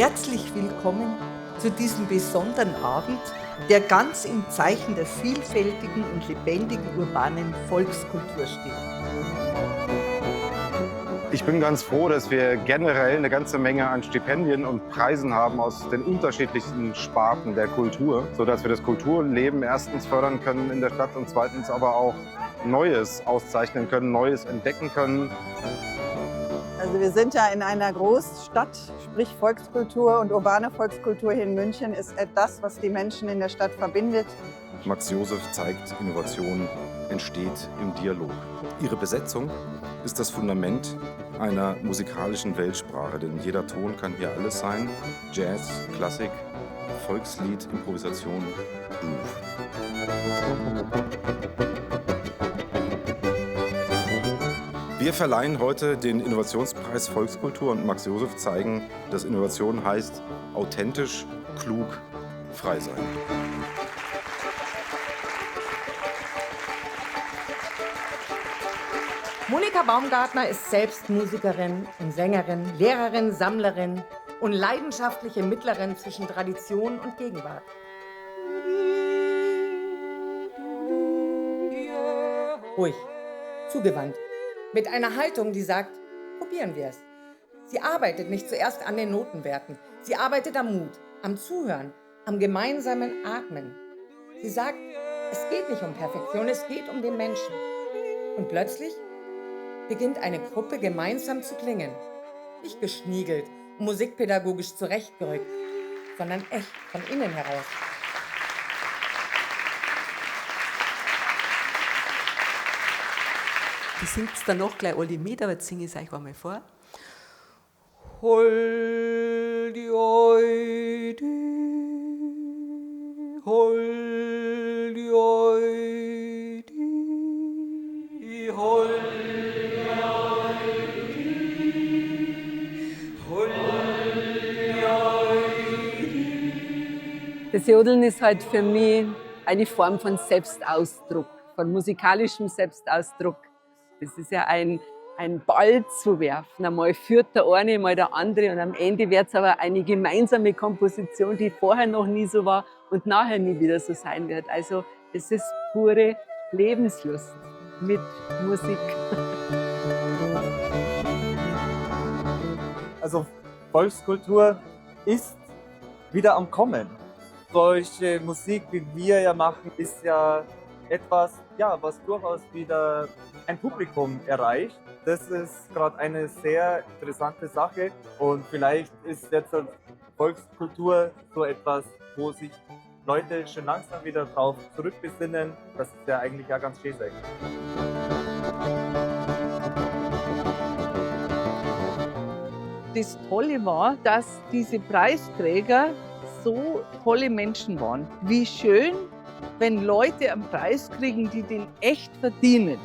Herzlich willkommen zu diesem besonderen Abend, der ganz im Zeichen der vielfältigen und lebendigen urbanen Volkskultur steht. Ich bin ganz froh, dass wir generell eine ganze Menge an Stipendien und Preisen haben aus den unterschiedlichsten Sparten der Kultur, sodass wir das Kulturleben erstens fördern können in der Stadt und zweitens aber auch Neues auszeichnen können, Neues entdecken können. Also wir sind ja in einer Großstadt, sprich Volkskultur und urbane Volkskultur hier in München ist das, was die Menschen in der Stadt verbindet. Max Joseph zeigt, Innovation entsteht im Dialog. Ihre Besetzung ist das Fundament einer musikalischen Weltsprache, denn jeder Ton kann hier alles sein. Jazz, Klassik, Volkslied, Improvisation, Groove. Wir verleihen heute den Innovationspreis Volkskultur und Max Joseph zeigen, dass Innovation heißt authentisch, klug, frei sein. Monika Baumgartner ist selbst Musikerin und Sängerin, Lehrerin, Sammlerin und leidenschaftliche Mittlerin zwischen Tradition und Gegenwart. Ruhig, zugewandt, mit einer Haltung, die sagt, probieren wir es. Sie arbeitet nicht zuerst an den Notenwerten, sie arbeitet am Mut, am Zuhören, am gemeinsamen Atmen. Sie sagt, es geht nicht um Perfektion, es geht um den Menschen. Und plötzlich beginnt eine Gruppe gemeinsam zu klingen. Nicht geschniegelt und musikpädagogisch zurechtgerückt, sondern echt von innen heraus. Die singt dann noch gleich alle mit, aber jetzt singe ich es euch einmal vor. Holdi, oidi, holdi, oidi, holdi, oidi, oidi. Das Jodeln ist halt für mich eine Form von Selbstausdruck, von musikalischem Selbstausdruck. Das ist ja ein Ball zu werfen. Einmal führt der eine, mal der andere und am Ende wird es aber eine gemeinsame Komposition, die vorher noch nie so war und nachher nie wieder so sein wird. Also es ist pure Lebenslust mit Musik. Also Volkskultur ist wieder am Kommen. Solche Musik, wie wir ja machen, ist ja etwas, was durchaus wieder ein Publikum erreicht. Das ist gerade eine sehr interessante Sache und vielleicht ist jetzt Volkskultur so etwas, wo sich Leute schon langsam wieder drauf zurückbesinnen. Das ist ja eigentlich ja ganz schön sein. Das Tolle war, dass diese Preisträger so tolle Menschen waren. Wie schön, wenn Leute einen Preis kriegen, die den echt verdienen.